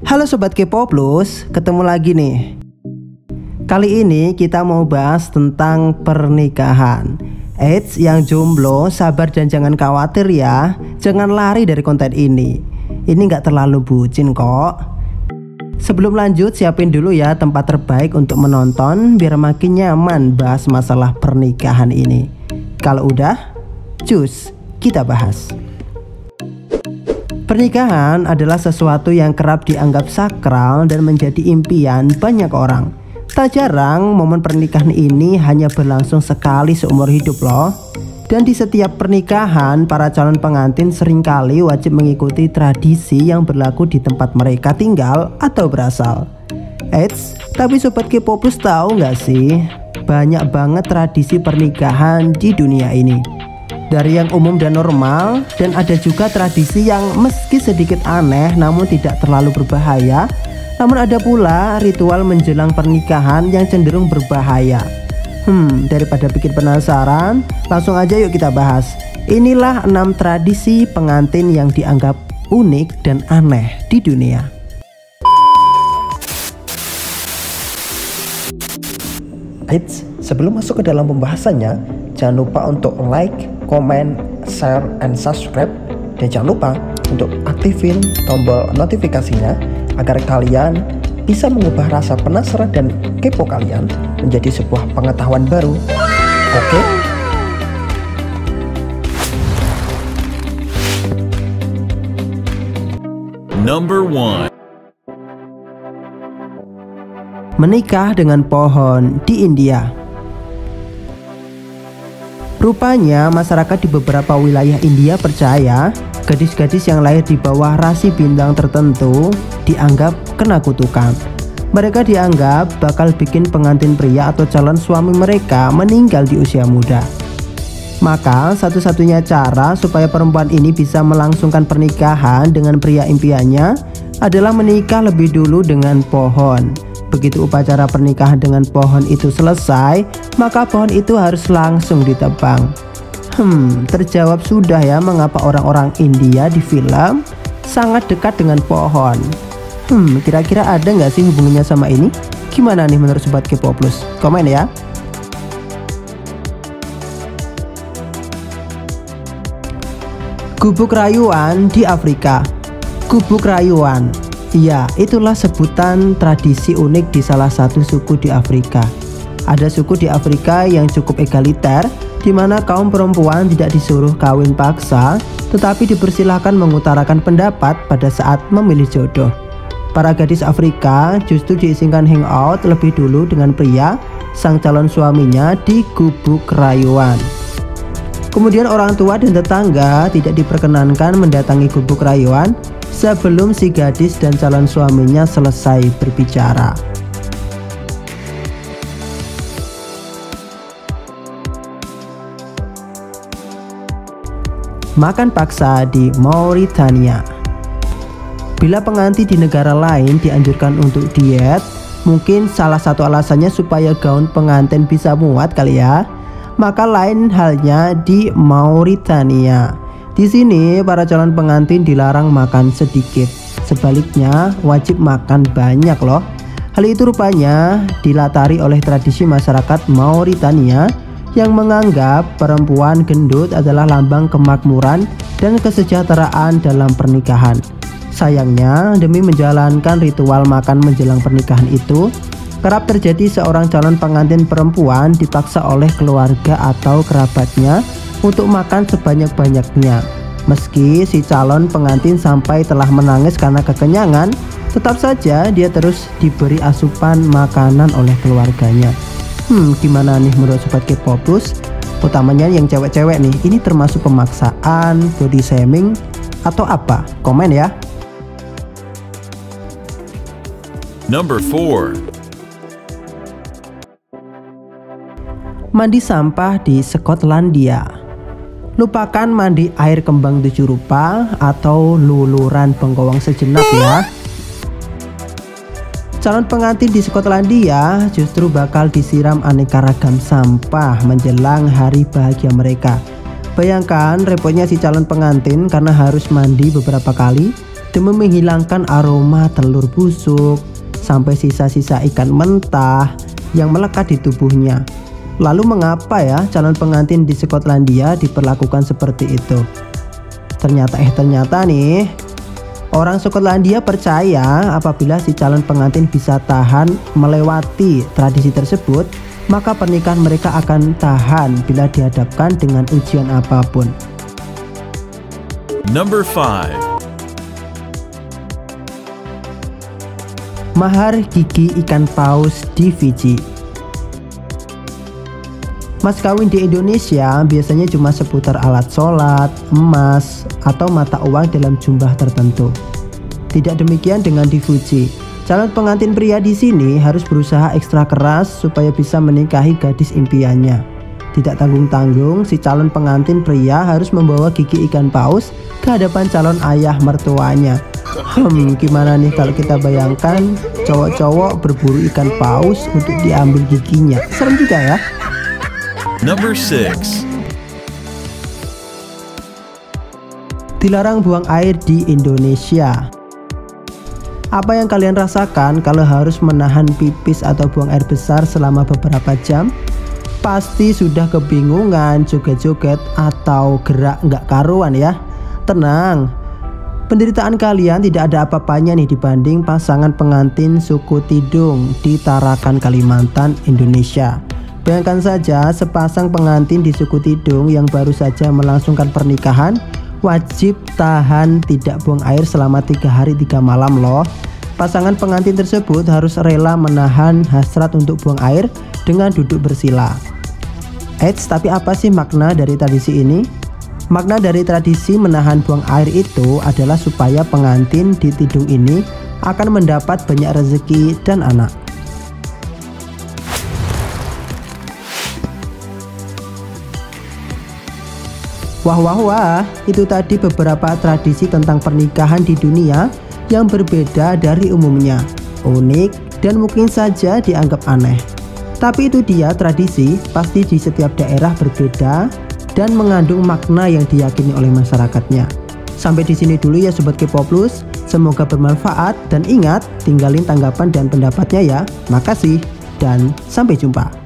Halo Sobat Kepo Plus, ketemu lagi nih. Kali ini kita mau bahas tentang pernikahan. Eits, yang jomblo sabar dan jangan khawatir ya. Jangan lari dari konten ini. Ini gak terlalu bucin kok. Sebelum lanjut, siapin dulu ya tempat terbaik untuk menonton biar makin nyaman bahas masalah pernikahan ini. Kalau udah, cus, kita bahas. Pernikahan adalah sesuatu yang kerap dianggap sakral dan menjadi impian banyak orang. Tak jarang momen pernikahan ini hanya berlangsung sekali seumur hidup loh. Dan di setiap pernikahan, para calon pengantin seringkali wajib mengikuti tradisi yang berlaku di tempat mereka tinggal atau berasal. Eits, tapi Sobat Kepo Plus tahu nggak sih? Banyak banget tradisi pernikahan di dunia ini. Dari yang umum dan normal, dan ada juga tradisi yang meski sedikit aneh namun tidak terlalu berbahaya. Namun ada pula ritual menjelang pernikahan yang cenderung berbahaya. Daripada bikin penasaran, langsung aja yuk kita bahas. Inilah 6 tradisi pengantin yang dianggap unik dan aneh di dunia. Eits, sebelum masuk ke dalam pembahasannya, jangan lupa untuk like, komen, share, and subscribe. Dan jangan lupa untuk aktifin tombol notifikasinya agar kalian bisa mengubah rasa penasaran dan kepo kalian menjadi sebuah pengetahuan baru. Oke? Number 1. Menikah dengan pohon di India. Rupanya masyarakat di beberapa wilayah India percaya gadis-gadis yang lahir di bawah rasi bintang tertentu dianggap kena kutukan. Mereka dianggap bakal bikin pengantin pria atau calon suami mereka meninggal di usia muda. Maka satu-satunya cara supaya perempuan ini bisa melangsungkan pernikahan dengan pria impiannya adalah menikah lebih dulu dengan pohon. Begitu upacara pernikahan dengan pohon itu selesai, maka pohon itu harus langsung ditebang. Terjawab sudah ya mengapa orang-orang India di film sangat dekat dengan pohon. Kira-kira ada nggak sih hubungannya sama ini? Gimana nih menurut Sobat Kepo Plus? Komen ya. Gubuk rayuan di Afrika. Gubuk rayuan, iya, itulah sebutan tradisi unik di salah satu suku di Afrika. Ada suku di Afrika yang cukup egaliter, di mana kaum perempuan tidak disuruh kawin paksa, tetapi dipersilahkan mengutarakan pendapat pada saat memilih jodoh. Para gadis Afrika justru diizinkan hangout lebih dulu dengan pria, sang calon suaminya di gubuk rayuan. Kemudian orang tua dan tetangga tidak diperkenankan mendatangi gubuk rayuan sebelum si gadis dan calon suaminya selesai berbicara. Makan paksa di Mauritania. Bila pengantin di negara lain dianjurkan untuk diet, mungkin salah satu alasannya supaya gaun pengantin bisa muat kali ya. Maka lain halnya di Mauritania. Di sini para calon pengantin dilarang makan sedikit. Sebaliknya wajib makan banyak loh. Hal itu rupanya dilatari oleh tradisi masyarakat Mauritania yang menganggap perempuan gendut adalah lambang kemakmuran dan kesejahteraan dalam pernikahan. Sayangnya, demi menjalankan ritual makan menjelang pernikahan itu, kerap terjadi seorang calon pengantin perempuan dipaksa oleh keluarga atau kerabatnya untuk makan sebanyak-banyaknya. Meski si calon pengantin sampai telah menangis karena kekenyangan, tetap saja dia terus diberi asupan makanan oleh keluarganya. Gimana nih menurut Sobat Kepo Plus? Utamanya yang cewek-cewek nih, ini termasuk pemaksaan, body shaming, atau apa? Komen ya. Number 4. Mandi sampah di Skotlandia. Lupakan mandi air kembang 7 rupa atau luluran bengkoang sejenak ya. Calon pengantin di Skotlandia justru bakal disiram aneka ragam sampah menjelang hari bahagia mereka. Bayangkan repotnya si calon pengantin karena harus mandi beberapa kali demi menghilangkan aroma telur busuk sampai sisa-sisa ikan mentah yang melekat di tubuhnya. Lalu mengapa ya calon pengantin di Skotlandia diperlakukan seperti itu? Ternyata nih, orang Skotlandia percaya apabila si calon pengantin bisa tahan melewati tradisi tersebut, maka pernikahan mereka akan tahan bila dihadapkan dengan ujian apapun. Number 5. Mahar gigi ikan paus di Fiji. Mas kawin di Indonesia biasanya cuma seputar alat sholat, emas, atau mata uang dalam jumlah tertentu. Tidak demikian dengan di Fiji. Calon pengantin pria di sini harus berusaha ekstra keras supaya bisa menikahi gadis impiannya. Tidak tanggung-tanggung, si calon pengantin pria harus membawa gigi ikan paus ke hadapan calon ayah mertuanya. Gimana nih kalau kita bayangkan cowok-cowok berburu ikan paus untuk diambil giginya? Serem juga ya. Number 6. Dilarang buang air di Indonesia. Apa yang kalian rasakan kalau harus menahan pipis atau buang air besar selama beberapa jam? Pasti sudah kebingungan, joget-joget, atau gerak nggak karuan ya. Tenang, penderitaan kalian tidak ada apa-apanya nih dibanding pasangan pengantin suku Tidung di Tarakan, Kalimantan, Indonesia. Bayangkan saja sepasang pengantin di suku Tidung yang baru saja melangsungkan pernikahan wajib tahan tidak buang air selama 3 hari 3 malam loh. Pasangan pengantin tersebut harus rela menahan hasrat untuk buang air dengan duduk bersila. Tapi apa sih makna dari tradisi ini? Makna dari tradisi menahan buang air itu adalah supaya pengantin di Tidung ini akan mendapat banyak rezeki dan anak. Wah, itu tadi beberapa tradisi tentang pernikahan di dunia yang berbeda dari umumnya, unik, dan mungkin saja dianggap aneh. Tapi itu dia tradisi, pasti di setiap daerah berbeda dan mengandung makna yang diyakini oleh masyarakatnya. Sampai di sini dulu ya Sobat K-Poplus, semoga bermanfaat dan ingat tinggalin tanggapan dan pendapatnya ya. Makasih dan sampai jumpa.